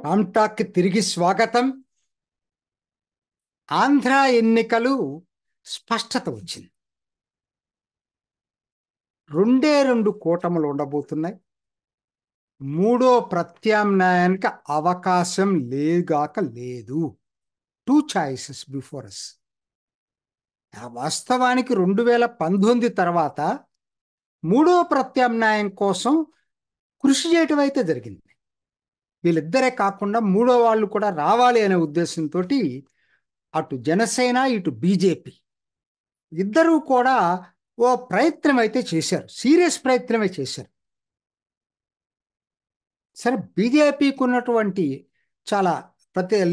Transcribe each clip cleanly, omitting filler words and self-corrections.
రామ్టాక్కి తిరిగి స్వాగతం. ఆంధ్ర ఎన్నికలు స్పష్టత వచ్చింది. రెండు కూటములు ఉండబోతున్నాయి. మూడో ప్రత్యామ్నాయానికి అవకాశం లేగాక లేదు. 2 చాయిసెస్ బిఫోర్ అస్. వాస్తవానికి 2019 తర్వాత మూడో ప్రత్యామ్నాయం కోసం కృషి చేయటం అయితే జరిగింది. వీళ్ళిద్దరే కాకుండా మూడో వాళ్ళు కూడా రావాలి అనే ఉద్దేశంతో అటు జనసేన ఇటు బీజేపీ ఇద్దరూ కూడా ఓ ప్రయత్నం అయితే చేశారు. సీరియస్ ప్రయత్నమే చేశారు. సరే, బీజేపీకి ఉన్నటువంటి చాలా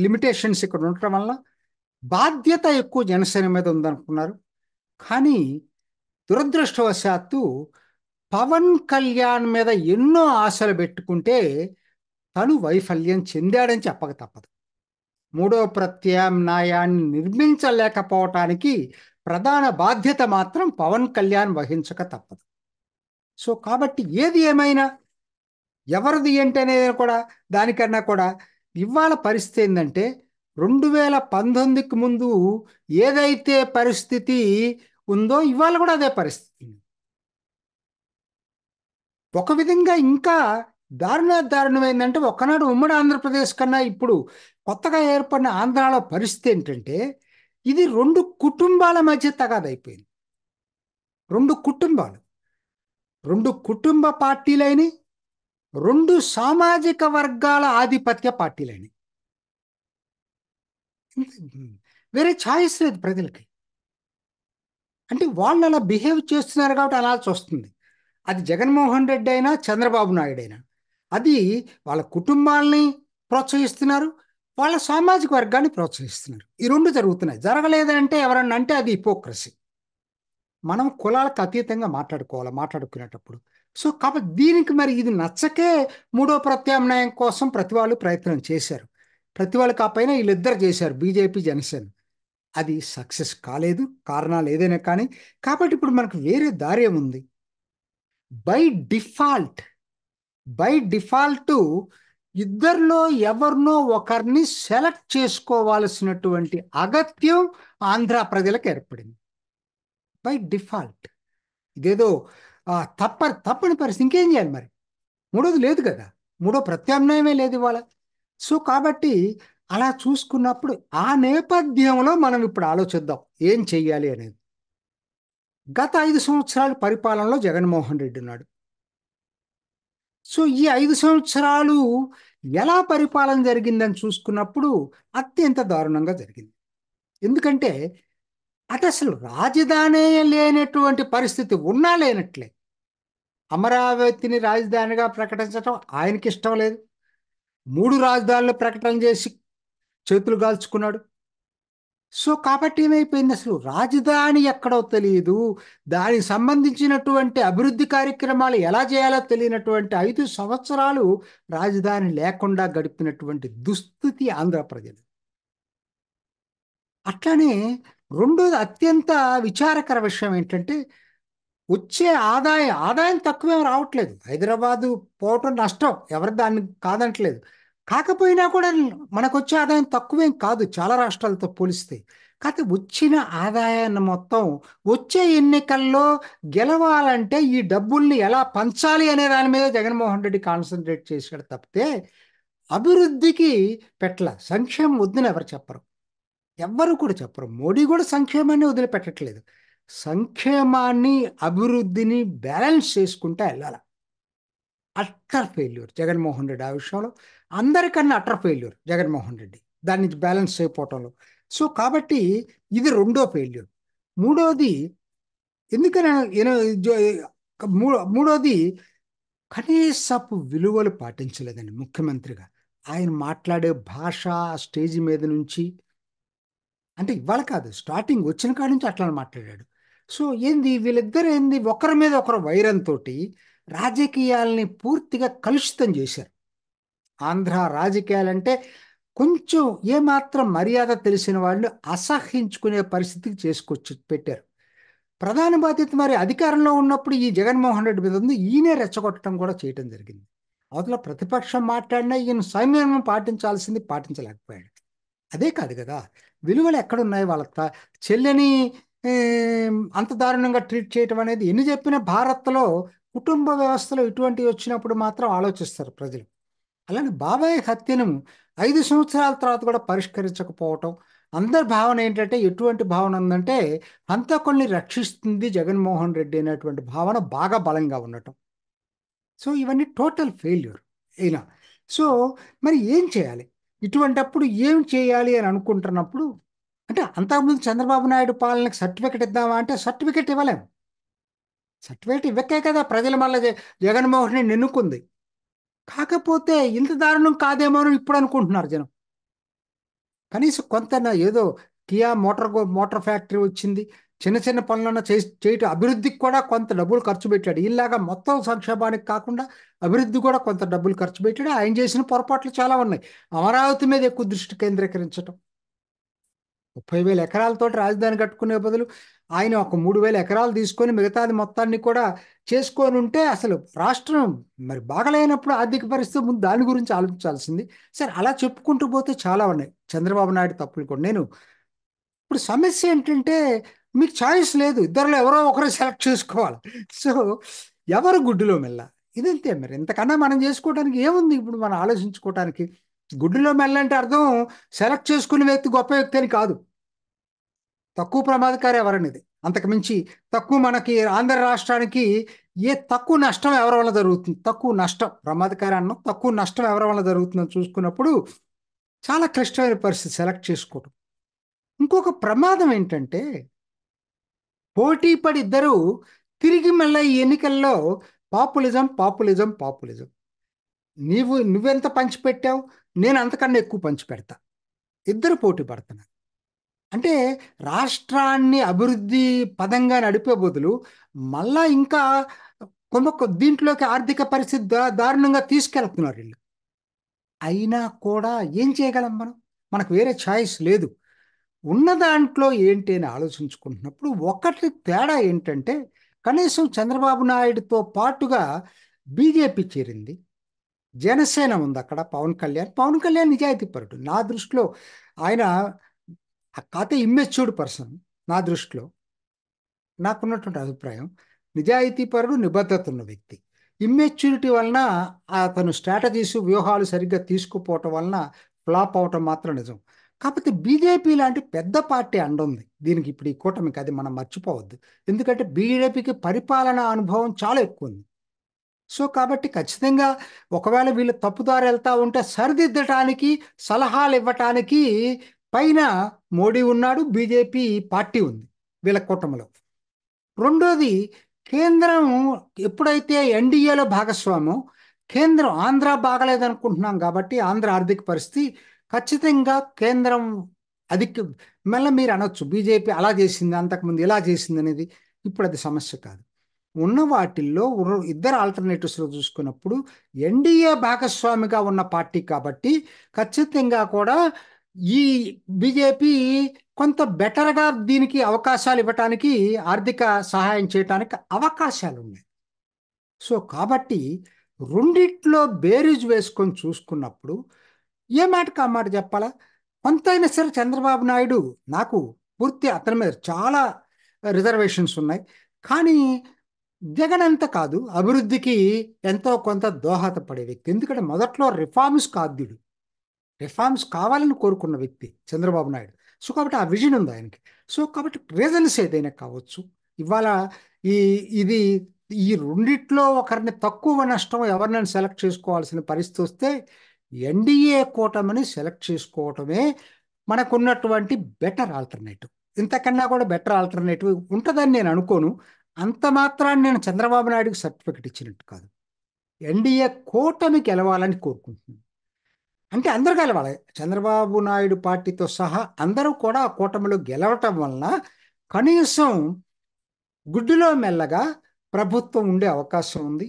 లిమిటేషన్స్ ఇక్కడ ఉండటం వల్ల బాధ్యత ఎక్కువ జనసేన మీద ఉందనుకున్నారు. కానీ దురదృష్టవశాత్తు పవన్ కళ్యాణ్ మీద ఎన్నో ఆశలు పెట్టుకుంటే తను వైఫల్యం చెందాడని చెప్పక తప్పదు. మూడో ప్రత్యామ్నాయాన్ని నిర్మించలేకపోవటానికి ప్రధాన బాధ్యత మాత్రం పవన్ కళ్యాణ్ వహించక తప్పదు. సో కాబట్టి ఏది ఏమైనా ఎవరిది ఏంటి అనేది కూడా దానికన్నా కూడా ఇవాళ పరిస్థితి ఏంటంటే 2019కి ముందు ఏదైతే పరిస్థితి ఉందో ఇవాళ కూడా అదే పరిస్థితి. ఒక విధంగా ఇంకా దారుణం ఏంటంటే ఒకనాడు ఉమ్మడి ఆంధ్రప్రదేశ్ కన్నా ఇప్పుడు కొత్తగా ఏర్పడిన ఆంధ్రాలో పరిస్థితి ఏంటంటే ఇది 2 కుటుంబాల మధ్య తగాదైపోయింది. 2 కుటుంబ పార్టీలైన 2 సామాజిక వర్గాల ఆధిపత్య పార్టీలని. వేరే ఛాయిస్ లేదు ప్రజలకి. అంటే వాళ్ళు అలా బిహేవ్ చేస్తున్నారు కాబట్టి అనాల్సి వస్తుంది. అది జగన్మోహన్ రెడ్డి అయినా చంద్రబాబు నాయుడు అయినా అది వాళ్ళ కుటుంబాలని ప్రోత్సహిస్తున్నారు, వాళ్ళ సామాజిక వర్గాన్ని ప్రోత్సహిస్తున్నారు. ఈ 2 జరుగుతున్నాయి. జరగలేదంటే ఎవరన్నా అంటే అది హిపోక్రసీ. మనం కులాలకు అతీతంగా మాట్లాడుకునేటప్పుడు. సో కాబట్టి దీనికి మరి ఇది నచ్చకే మూడో ప్రత్యామ్నాయం కోసం ప్రతి వాళ్ళు ప్రయత్నం చేశారు. ప్రతి వాళ్ళు కాకపోయినా వీళ్ళిద్దరు చేశారు, బీజేపీ జనసేన. అది సక్సెస్ కాలేదు, కారణాలు ఏదైనా కానీ. కాబట్టి ఇప్పుడు మనకు వేరే దారి ఏముంది? బై డిఫాల్ట్ ఇద్దరిలో ఎవరినో ఒకరిని సెలెక్ట్ చేసుకోవాల్సినటువంటి అగత్యం ఆంధ్ర ప్రజలకు ఏర్పడింది. బై డిఫాల్ట్ ఇదేదో తప్పని పరిస్థితి. ఇంకేం చేయాలి మరి? మూడోది లేదు కదా, మూడో ప్రత్యామ్నాయమే లేదు ఇవాళ. సో కాబట్టి అలా చూసుకున్నప్పుడు ఆ నేపథ్యంలో మనం ఇప్పుడు ఆలోచిద్దాం ఏం చెయ్యాలి అనేది. గత 5 సంవత్సరాల పరిపాలనలో జగన్మోహన్ రెడ్డి ఉన్నాడు. సో ఈ 5 సంవత్సరాలు ఎలా పరిపాలన జరిగిందని చూసుకున్నప్పుడు అత్యంత దారుణంగా జరిగింది. ఎందుకంటే అది అసలు రాజధానే లేనటువంటి పరిస్థితి ఉన్నా లేనట్లే. అమరావతిని రాజధానిగా ప్రకటించడం ఆయనకి ఇష్టం లేదు. 3 రాజధానులు ప్రకటన చేసి చేతులు కాల్చుకున్నాడు. సో కాబట్టి ఏమైపోయింది, అసలు రాజధాని ఎక్కడో తెలియదు, దానికి సంబంధించినటువంటి అభివృద్ధి కార్యక్రమాలు ఎలా చేయాలో తెలియనటువంటి 5 సంవత్సరాలు రాజధాని లేకుండా గడిపినటువంటి దుస్థితి ఆంధ్ర ప్రజలు. అట్లానే రెండోది అత్యంత విచారకర విషయం ఏంటంటే వచ్చే ఆదాయం తక్కువేం రావట్లేదు. హైదరాబాదు పోవటం నష్టం, ఎవరు దాన్ని కాదంటలేదు. కాకపోయినా కూడా మనకు వచ్చే ఆదాయం తక్కువేం కాదు చాలా రాష్ట్రాలతో పోలిస్తే. కాకపోతే వచ్చిన ఆదాయాన్ని మొత్తం వచ్చే ఎన్నికల్లో గెలవాలంటే ఈ డబ్బుల్ని ఎలా పంచాలి అనే దాని మీద జగన్మోహన్ రెడ్డి కాన్సన్ట్రేట్ చేశాడు తప్పితే అభివృద్ధికి పెట్ల. సంక్షేమం వద్దని ఎవరు చెప్పరు, ఎవ్వరు కూడా చెప్పరు. మోడీ కూడా సంక్షేమాన్ని వదిలిపెట్టట్లేదు. సంక్షేమాన్ని అభివృద్ధిని బ్యాలెన్స్ చేసుకుంటా వెళ్ళాలి. అట్టర్ ఫెయిల్యూర్ జగన్మోహన్ రెడ్డి ఆ విషయంలో. అందరికన్నా అట్టర్ ఫెయిల్యూర్ జగన్మోహన్ రెడ్డి దాని నుంచి బ్యాలెన్స్ అయిపోవటంలో. సో కాబట్టి ఇది రెండో ఫెయిల్యూర్. మూడోది ఎందుకని మూడోది కనీసపు విలువలు పాటించలేదండి ముఖ్యమంత్రిగా. ఆయన మాట్లాడే భాష స్టేజ్ మీద నుంచి అంటే ఇవాళ కాదు, స్టార్టింగ్ వచ్చిన కాడి నుంచి అట్లా మాట్లాడాడు. సో వీళ్ళిద్దరు ఒకరి మీద ఒకరు వైరంతో రాజకీయాలని పూర్తిగా కలుషితం చేశారు. ఆంధ్ర రాజకీయాలంటే కొంచెం ఏమాత్రం మర్యాద తెలిసిన వాళ్ళు అసహించుకునే పరిస్థితికి చేసుకొచ్చి పెట్టారు. ప్రధాన బాధ్యత మరి అధికారంలో ఉన్నప్పుడు ఈ జగన్మోహన్ రెడ్డి మీద ఉంది, ఈయనే రెచ్చగొట్టడం కూడా చేయటం జరిగింది. అవతల ప్రతిపక్షం మాట్లాడినా ఈయన సంయమనం పాటించాల్సింది పాటించలేకపోయాడు. అదే కాదు కదా, విలువలు ఎక్కడున్నాయి వాళ్ళ చెల్లెని అంత దారుణంగా ట్రీట్ చేయటం అనేది ఎన్ని చెప్పినా భారత్లో కుటుంబ వ్యవస్థలో ఇటువంటివి వచ్చినప్పుడు మాత్రం ఆలోచిస్తారు ప్రజలు. అలానే బాబాయ్ హత్యను 5 సంవత్సరాల తర్వాత కూడా పరిష్కరించకపోవటం, అందరి భావన ఏంటంటే ఎటువంటి భావన ఉందంటే హంతకుల్ని రక్షిస్తుంది జగన్మోహన్ రెడ్డి అనేటువంటి భావన బాగా బలంగా ఉండటం. సో ఇవన్నీ టోటల్ ఫెయిల్యూర్ అయినా. సో మరి ఏం చేయాలి, ఇటువంటప్పుడు ఏం చేయాలి అని అనుకుంటున్నప్పుడు, అంటే అంతకుముందు చంద్రబాబు నాయుడు పాలనకి సర్టిఫికెట్ ఇద్దామా అంటే సర్టిఫికెట్ ఇవ్వలేం. సర్టిఫికెట్ ఇవ్వకే కదా ప్రజలు మళ్ళీ జగన్మోహన్ రెడ్డిని ఎన్నుకుంది. కాకపోతే ఇంత దారుణం కాదేమో అని ఇప్పుడు అనుకుంటున్నారు జనం. కనీసం కొంత ఏదో కియా మోటార్ ఫ్యాక్టరీ వచ్చింది, చిన్న చిన్న పనులన్నా చేయటం, అభివృద్ధికి కూడా కొంత డబ్బులు ఖర్చు పెట్టాడు. ఇలాగా మొత్తం సంక్షేమానికి కాకుండా అభివృద్ధి కూడా కొంత డబ్బులు ఖర్చు పెట్టాడు. ఆయన చేసిన పొరపాట్లు చాలా ఉన్నాయి. అమరావతి మీద ఎక్కువ దృష్టి కేంద్రీకరించడం, 30,000 ఎకరాలతో రాజధాని కట్టుకునే బదులు ఆయన ఒక 3,000 ఎకరాలు తీసుకొని మిగతాది మొత్తాన్ని కూడా చేసుకొని ఉంటే అసలు రాష్ట్రం మరి బాగలేనప్పుడు ఆర్థిక పరిస్థితి ముందు దాని గురించి ఆలోచించాల్సింది. సరే అలా చెప్పుకుంటూ పోతే చాలా ఉన్నాయి చంద్రబాబు నాయుడు తప్పులు కూడా. నేను ఇప్పుడు సమస్య ఏంటంటే మీకు చాయిస్ లేదు, ఇద్దరులో ఎవరో ఒకరు సెలెక్ట్ చేసుకోవాలి. సో ఎవరు గుడ్డులో మెల్ల, ఇదంతే. మరి ఇంతకన్నా మనం చేసుకోవడానికి ఏముంది ఇప్పుడు మనం ఆలోచించుకోవడానికి? గుడ్డులో మెల్ల అంటే అర్థం సెలెక్ట్ చేసుకునే వ్యక్తి గొప్ప వ్యక్తి అని కాదు, తక్కువ ప్రమాదకారి ఎవరనేది. అంతకు మించి తక్కువ మనకి ఆంధ్ర రాష్ట్రానికి తక్కువ నష్టం ఎవరి వల్ల జరుగుతుంది, తక్కువ నష్టం ప్రమాదకారి అన్నం, తక్కువ నష్టం ఎవరి వల్ల జరుగుతుందని చూసుకున్నప్పుడు చాలా క్లిష్టమైన పరిస్థితి సెలెక్ట్ చేసుకోవడం. ఇంకొక ప్రమాదం ఏంటంటే పోటీ పడి ఇద్దరు తిరిగి మళ్ళీ ఈ ఎన్నికల్లో పాపులిజం పాపులిజం పాపులిజం, నువ్వెంత పంచిపెట్టావు, నేను అంతకన్నా ఎక్కువ పంచిపెడతా, ఇద్దరు పోటీ పడుతున్నారు. అంటే రాష్ట్రాన్ని అభివృద్ధి పదంగా నడిపే బదులు మళ్ళా ఇంకా దీంట్లోకి ఆర్థిక పరిస్థితి దారుణంగా తీసుకెళ్తున్నారు వీళ్ళు. అయినా కూడా ఏం చేయగలం మనం, మనకు వేరే ఛాయిస్ లేదు. ఉన్న దాంట్లో ఏంటి అని ఆలోచించుకుంటున్నప్పుడు ఒకటి తేడా ఏంటంటే కనీసం చంద్రబాబు నాయుడుతో పాటుగా బీజేపీ చేరింది, జనసేన ఉంది అక్కడ, పవన్ కళ్యాణ్ నిజాయితీపరుడు నా దృష్టిలో. ఆయన కాతే ఇమ్మెచ్యూర్డ్ పర్సన్ నా దృష్టిలో, నాకున్నటువంటి అభిప్రాయం. నిజాయితీపరుడు, నిబద్ధత ఉన్న వ్యక్తి. ఇమ్మెచ్యూరిటీ వలన అతను స్ట్రాటజీస్ వ్యూహాలు సరిగ్గా తీసుకుపోవటం వలన ఫ్లాప్ అవటం మాత్రం నిజం. కాకపోతే బీజేపీ లాంటి పెద్ద పార్టీ అండుంది దీనికి, ఇప్పుడు ఈ కూటమికి, అది మనం మర్చిపోవద్దు. ఎందుకంటే బీజేపీకి పరిపాలనా అనుభవం చాలా ఎక్కువ ఉంది. సో కాబట్టి ఖచ్చితంగా ఒకవేళ వీళ్ళు తప్పుదారి వెళ్తా ఉంటే సరిదిద్దటానికి, సలహాలు ఇవ్వటానికి పైన మోడీ ఉన్నాడు, బీజేపీ పార్టీ ఉంది వీళ్ళ కూటమిలో. రెండోది, కేంద్రం ఎప్పుడైతే ఎన్డీఏలో భాగస్వామో, కేంద్రం ఆంధ్ర బాగలేదనుకుంటున్నాం కాబట్టి ఆంధ్ర ఆర్థిక పరిస్థితి ఖచ్చితంగా కేంద్రం అధిక, మళ్ళీ మీరు అనొచ్చు బీజేపీ అలా చేసింది, అంతకుముందు ఇలా చేసింది అనేది. ఇప్పుడు అది సమస్య కాదు. ఉన్న వాటిల్లో ఇద్దరు ఆల్టర్నేటివ్స్లో చూసుకున్నప్పుడు ఎన్డీఏ భాగస్వామిగా ఉన్న పార్టీ కాబట్టి ఖచ్చితంగా కూడా ఈ బీజేపీ కొంత బెటర్గా దీనికి అవకాశాలు ఇవ్వటానికి, ఆర్థిక సహాయం చేయటానికి అవకాశాలు ఉన్నాయి. సో కాబట్టి రెండిట్లో బేరీజ్ వేసుకొని చూసుకున్నప్పుడు ఏ మాటకు ఆ మాట చెప్పాలా. కొంతైనా సరే చంద్రబాబు నాయుడు, నాకు పూర్తి అతని మీద చాలా రిజర్వేషన్స్ ఉన్నాయి, కానీ జగన్ అంత కాదు, అభివృద్ధికి ఎంతో కొంత దోహదపడే వ్యక్తి. ఎందుకంటే మొదట్లో రిఫార్మ్స్ కాద్యుడు, రిఫార్మ్స్ కావాలని కోరుకున్న వ్యక్తి చంద్రబాబు నాయుడు. సో కాబట్టి ఆ విజన్ ఉంది ఆయనకి. సో కాబట్టి రీజన్స్ ఏదైనా కావచ్చు. ఇవాళ ఈ ఇది ఈ రెండిట్లో ఒకరిని తక్కువ నష్టం ఎవరినైనా సెలెక్ట్ చేసుకోవాల్సిన పరిస్థితి వస్తే ఎన్డీఏ కూటమిని సెలెక్ట్ చేసుకోవటమే మనకున్నటువంటి బెటర్ ఆల్టర్నేటివ్. ఇంతకన్నా కూడా బెటర్ ఆల్టర్నేటివ్ ఉంటుందని నేను అనుకోను. అంత మాత్రాన్ని నేను చంద్రబాబు నాయుడుకి సర్టిఫికెట్ ఇచ్చినట్టు కాదు, ఎన్డీఏ కూటమి గెలవాలని కోరుకుంటున్నాను. అంటే అందరూ గెలవాలి, చంద్రబాబు నాయుడు పార్టీతో సహా అందరూ కూడా ఆ కూటమిలో గెలవటం వలన కనీసం గుడ్డులో మెల్లగా ప్రభుత్వం ఉండే అవకాశం ఉంది,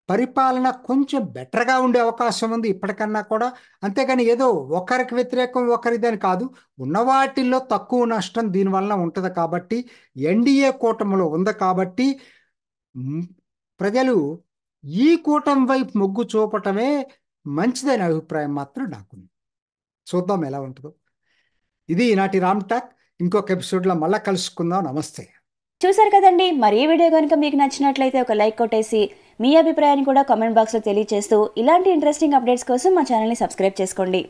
పరిపాలన కొంచెం బెటర్గా ఉండే అవకాశం ఉంది ఇప్పటికన్నా కూడా. అంతేగాని ఏదో ఒకరికి వ్యతిరేకం ఒకరిదని కాదు, ఉన్న వాటిల్లో తక్కువ నష్టం దీనివల్ల ఉంటుంది కాబట్టి, ఎన్డీఏ కూటమిలో ఉంది కాబట్టి ప్రజలు ఈ కూటమి వైపు మొగ్గు చూపటమే మంచిదనే అభిప్రాయం మాత్రం నాకుంది. చూద్దాం ఎలా ఉంటుందో. ఇది ఈనాటి రామ్ టాక్. ఇంకొక ఎపిసోడ్లో మళ్ళా కలుసుకుందాం. నమస్తే. చూసారు కదండి, మరి ఈ వీడియో కనుక మీకు నచ్చినట్లయితే ఒక లైక్ కొట్టేసి మీ అభిప్రాయాన్ని కూడా కామెంట్ బాక్స్లో తెలియజేస్తూ ఇలాంటి ఇంట్రెస్టింగ్ అప్డేట్స్ కోసం మా ఛానల్ని సబ్స్క్రైబ్ చేసుకోండి.